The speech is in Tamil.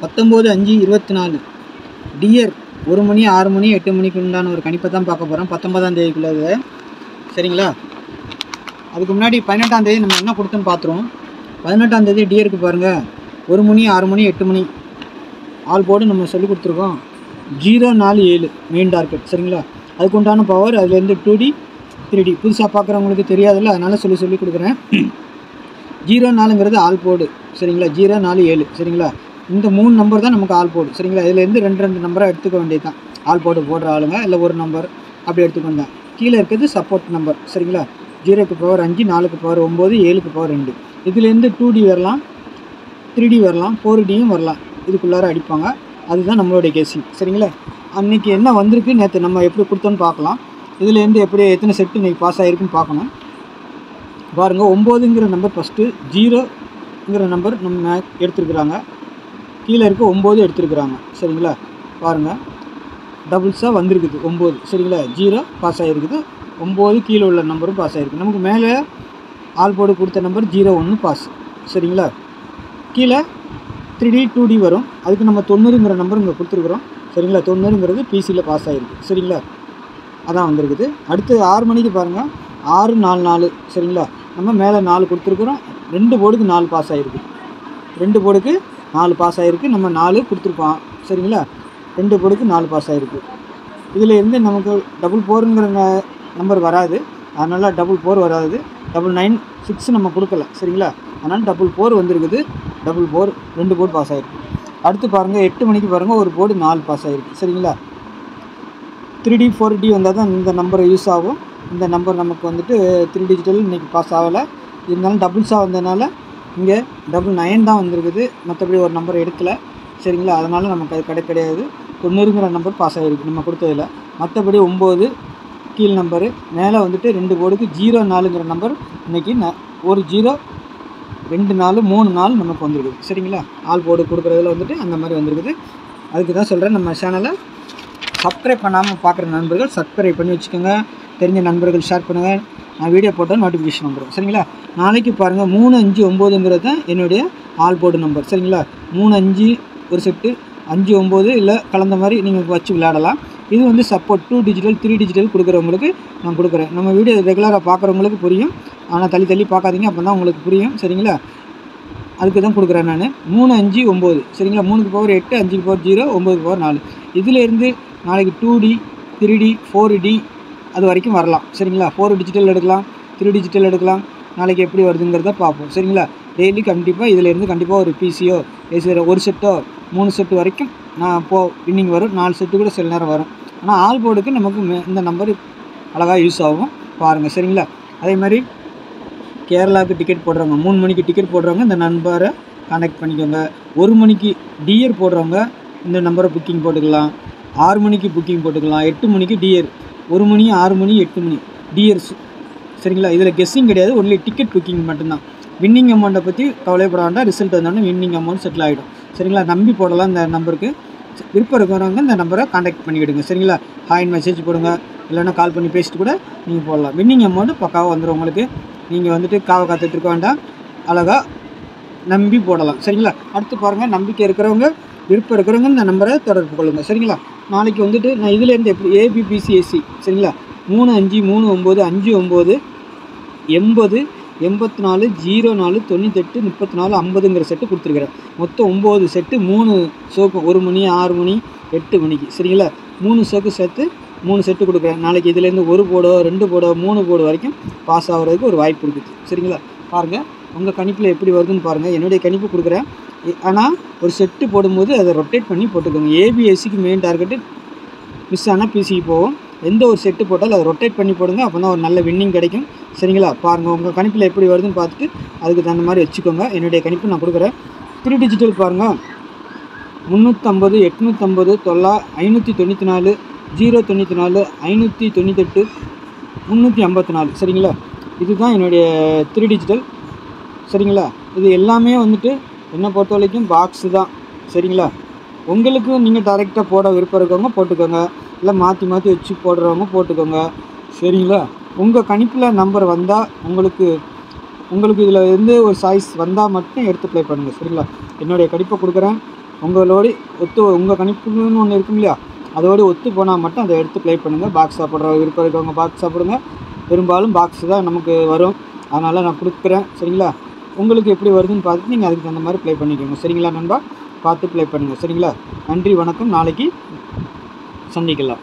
19/5/24 டியர் 1 மணி 6 மணி 8 மணிக்கு உண்டான ஒரு கணிப்பை தான் பார்க்க போகிறோம். 19ஆம் தேதிக்குள்ளது சரிங்களா. அதுக்கு முன்னாடி 18ஆம் தேதி நம்ம என்ன கொடுத்தோன்னு பார்த்துருவோம். 18ஆம் தேதி டியருக்கு பாருங்கள் 1 மணி 6 மணி 8 மணி ஆல் போர்டு நம்ம சொல்லி கொடுத்துருக்கோம். 047 மெயின் டார்கெட் சரிங்களா. அதுக்கு உண்டான பவர் அதுலேருந்து 2D 3D புதுசாக பார்க்குறவங்களுக்கு தெரியாதுல்ல, அதனால் சொல்லி கொடுக்குறேன். 04ங்கிறது ஆல் போர்டு சரிங்களா. 047 சரிங்களா. இந்த 3 நம்பர் தான் நமக்கு ஆல் போர்டு சரிங்களா. இதுலேருந்து 2 நம்பராக எடுத்துக்க வேண்டியது தான். ஆல் போர்டு போடுற ஆளுங்க இல்லை ஒரு நம்பர் அப்படி எடுத்துக்கொண்டு தான். கீழே இருக்கிறது சப்போர்ட் நம்பர் சரிங்களா. 0க்கு பவர் 5, 4க்கு பவர் 9, 7க்கு பவர் 2. இதுலேருந்து 2D வரலாம், 3D வரலாம், 4Dயும் வரலாம். இதுக்குள்ளார அடிப்பாங்க. அதுதான் நம்மளுடைய கேசிங் சரிங்களா. அன்றைக்கி என்ன வந்திருக்கு நேற்று நம்ம எப்படி கொடுத்தோன்னு பார்க்கலாம். இதுலேருந்து எப்படி எத்தனை செட்டு இன்றைக்கி பாஸ் ஆகிருக்குன்னு பார்க்கணும். பாருங்கள் 9ங்கிற நம்பர் ஃபஸ்ட்டு, 0ங்கிற நம்பர் நம்ம எடுத்துருக்குறாங்க. கீழே இருக்க 9 எடுத்துருக்குறாங்க சரிங்களா. பாருங்கள் டபுள்ஸாக வந்திருக்குது 9 சரிங்களா. 0 பாஸ் ஆகிருக்குது, 9 கீழே உள்ள நம்பரும் பாஸ் ஆகிருக்கு. நமக்கு மேலே ஆல் போர்டு கொடுத்த நம்பர் 01 பாஸ் சரிங்களா. கீழே 3D 2D வரும். அதுக்கு நம்ம 90ங்கிற நம்பர் இங்கே கொடுத்துருக்குறோம் சரிங்களா. 90ங்கிறது பிசியில் பாஸ் ஆகிருக்கு சரிங்களா. அதான் வந்திருக்குது. அடுத்து 6 மணிக்கு பாருங்கள் 644 சரிங்களா. நம்ம மேலே 4 கொடுத்துருக்குறோம். 2 போர்டுக்கு 4 பாஸ் ஆகிருக்கு. 2 போர்டுக்கு 4 பாஸ் ஆகிருக்கு. நம்ம 4 கொடுத்துருப்போம் சரிங்களா. 2 போர்டுக்கு 4 பாஸ் ஆகிருக்கு. இதில் இருந்து நமக்கு 4ங்கிற நம்பர் வராது, அதனால் 4 வராது. 996 நம்ம கொடுக்கல சரிங்களா. அதனால் 4 வந்திருக்குது. 4 2 போர்டு பாஸ் ஆகிருக்கு. அடுத்து பாருங்கள் 8 மணிக்கு பாருங்கள் ஒரு போர்டு 4 பாஸ் ஆகிருக்கு சரிங்களா. 3D 4D வந்தால் தான் இந்த நம்பர் யூஸ் ஆகும். இந்த நம்பர் நமக்கு வந்துட்டு 3 டிஜிட்டல் இன்றைக்கி பாஸ் ஆகலை. இருந்தாலும் டபுள்ஸாக வந்ததுனால இங்கே 99 தான் வந்திருக்குது. மற்றபடி ஒரு நம்பர் எடுக்கலை சரிங்களா. அதனால் நமக்கு அது கிடையாது. 90ங்கிற நம்பர் பாஸ் ஆகிருக்கு நம்ம கொடுத்ததில். மற்றபடி 9 கீழ் நம்பரு, மேலே வந்துட்டு 2 போர்டுக்கு 04ங்கிற நம்பர் இன்றைக்கி ஒரு 0 2 4 3 4 நமக்கு வந்திருக்குது சரிங்களா. ஆல் போர்டு கொடுக்குறதுல வந்துட்டு அந்த மாதிரி வந்திருக்குது. அதுக்கு தான் சொல்கிறேன், நம்ம சேனலை சப்ஸ்கிரைப் பண்ணாமல் பார்க்குற நண்பர்கள் சப்ஸ்கிரைப் பண்ணி வச்சுக்கோங்க. தெரிஞ்ச நண்பர்கள் ஷேர் பண்ணுங்கள். நான் வீடியோ போட்டால் நோட்டிஃபிகேஷன் வந்துடும் சரிங்களா. நாளைக்கு பாருங்கள் 3 5 9ங்கிறது தான் என்னுடைய ஆல் போர்டு நம்பர் சரிங்களா. 3 5 ஒரு செட்டு, 5 9 இல்லை கலந்த மாதிரி நீங்கள் வச்சு விளையாடலாம். இது வந்து சப்போர்ட் 2 டிஜிட்டல் 3 டிஜிட்டல் கொடுக்குறவங்களுக்கு நான் கொடுக்குறேன். நம்ம வீடியோ ரெகுலராக பார்க்குறவங்களுக்கு புரியும், ஆனால் தள்ளி பார்க்காதீங்க, அப்போ தான் உங்களுக்கு புரியும் சரிங்களா. அதுக்கு தான் கொடுக்குறேன் நான். 3 5 9 சரிங்களா. 3க்கு பவர் 8, 5க்கு பவர் 0, 9க்கு பவர் 4. இதிலேருந்து நாளைக்கு 2D 3D 4D அது வரைக்கும் வரலாம் சரிங்களா. 4 டிஜிட்டல் எடுக்கலாம், 3 டிஜிட்டல் எடுக்கலாம். நாளைக்கு எப்படி வருதுங்கிறத பார்ப்போம் சரிங்களா. டெய்லி கண்டிப்பாக இதிலேருந்து கண்டிப்பாக ஒரு பிசியோ ஒரு செட்டோ 3 செட்டு வரைக்கும் நான் வின்னிங் வரும். 4 செட்டு கூட சில நேரம் வரும். ஆனால் ஆல் போர்டுக்கு நமக்கு இந்த நம்பர் அழகாக யூஸ் ஆகும் பாருங்கள் சரிங்களா. அதே மாதிரி கேரளாவுக்கு டிக்கெட் போடுறவங்க, 3 மணிக்கு டிக்கெட் போடுறவங்க இந்த நம்பரை கான்டாக்ட் பண்ணிக்கோங்க. 1 மணிக்கு டியர் போடுறவங்க இந்த நம்பரை புக்கிங் போட்டுக்கலாம். 6 மணிக்கு புக்கிங் போட்டுக்கலாம். 8 மணிக்கு டியர், 1 மணி 6 மணி 8 மணி டியர்ஸ் சரிங்களா. இதில் கெஸ்ஸிங் கிடையாது, ஒன்லி டிக்கெட் புக்கிங் மட்டும்தான். வின்னிங் அமௌண்ட்டை பற்றி கவலைப்பட வேண்டாம். ரிசல்ட் வந்தாலும் வின்னிங் அமௌண்ட் செட்டில் ஆகிடும் சரிங்களா. நம்பி போடலாம். இந்த நம்பருக்கு விருப்பம் இருக்கிறவங்க இந்த நம்பரை கான்டாக்ட் பண்ணிவிடுங்க சரிங்களா. ஹாய் மெசேஜ் போடுங்க, இல்லைன்னா கால் பண்ணி பேசிட்டு கூட நீங்கள் போடலாம். வின்னிங் அமௌண்ட்டு பக்காவாக வந்துடும் உங்களுக்கு. நீங்கள் வந்துட்டு காத்துட்டு இருக்க வேண்டாம், அழகாக நம்பி போடலாம் சரிங்களா. அடுத்து பாருங்கள், நம்பிக்கை இருக்கிறவங்க விருப்பம் இருக்கிறவங்க இந்த நம்பரை தொடர்பு கொள்ளுங்கள் சரிங்களா. நாளைக்கு வந்துட்டு நான் இதிலேருந்து எப்படி ABBCAC சரிங்களா. 3 5 3 9 5 9 80 84 04 98 34 50ங்கிற செட்டு கொடுத்துருக்குறேன். மொத்தம் 9 செட்டு, 3 ஷோக்கு 1 மணி 6 மணி 8 மணிக்கு சரிங்களா. 3 ஷோக்கு சேர்த்து 3 செட்டு கொடுக்குறேன். நாளைக்கு இதுலேருந்து 1 போர்டோ 2 போர்டோ 3 போர்டு வரைக்கும் பாஸ் ஆகிறதுக்கு ஒரு வாய்ப்பு இருக்குது சரிங்களா. பாருங்கள் உங்கள் கணிப்பில் எப்படி வருதுன்னு பாருங்கள். என்னுடைய கணிப்பு கொடுக்குறேன். ஆனால் ஒரு செட்டு போடும்போது அதை ரொட்டேட் பண்ணி போட்டுக்கோங்க. ABSCக்கு மெயின் டார்கெட்டு மிஸ் ஆனால் பிசிக்கு போகும். எந்த ஒரு செட்டு போட்டாலும் அதை ரொட்டேட் பண்ணி போடுங்க, அப்போ தான் ஒரு நல்ல வின்னிங் கிடைக்கும் சரிங்களா. பாருங்கள் உங்கள் கணிப்பில் எப்படி வருதுன்னு பார்த்துட்டு அதுக்கு தகுந்த மாதிரி வச்சுக்கோங்க. என்னுடைய கணிப்பு நான் கொடுக்குறேன். 3 டிஜிட்டல் பாருங்கள் 350 850 594 094 598 354 சரிங்களா. இதுதான் என்னுடைய 3 டிஜிட்டல் சரிங்களா. இது எல்லாமே வந்துட்டு என்னை பொறுத்த வரைக்கும் பாக்ஸு தான் சரிங்களா. உங்களுக்கு நீங்கள் டைரெக்டாக போட விருப்பம் இருக்கவங்க போட்டுக்கோங்க, இல்லை மாற்றி வச்சு போடுறவங்க போட்டுக்கோங்க சரிங்களா. உங்கள் கணிப்பில் நம்பர் வந்தால் உங்களுக்கு இதில் இருந்து ஒரு சாய்ஸ் வந்தால் மட்டும் எடுத்து ப்ளே பண்ணுங்கள் சரிங்களா. என்னுடைய கணிப்பை கொடுக்குறேன். உங்களோட உங்கள் கணிப்புன்னு ஒன்று இருக்கும் இல்லையா, அதோடு ஒத்து போனால் மட்டும் அதை எடுத்து ப்ளே பண்ணுங்கள். பாக்ஸ் சாப்பிட்ற விருப்பம் இருக்கவங்க பாக்ஸ் சாப்பிடுங்க. பெரும்பாலும் பாக்ஸ் தான் நமக்கு வரும், அதனால் நான் கொடுக்குறேன். சரிங்களா? உங்களுக்கு எப்படி வருதுன்னு பார்த்துட்டு நீங்கள் அதுக்கு தகுந்த மாதிரி ப்ளே பண்ணிக்கோங்க. சரிங்களா நண்பா? பார்த்து ப்ளே பண்ணுங்கள். சரிங்களா? நன்றி, வணக்கம். நாளைக்கு சந்திக்கலாம்.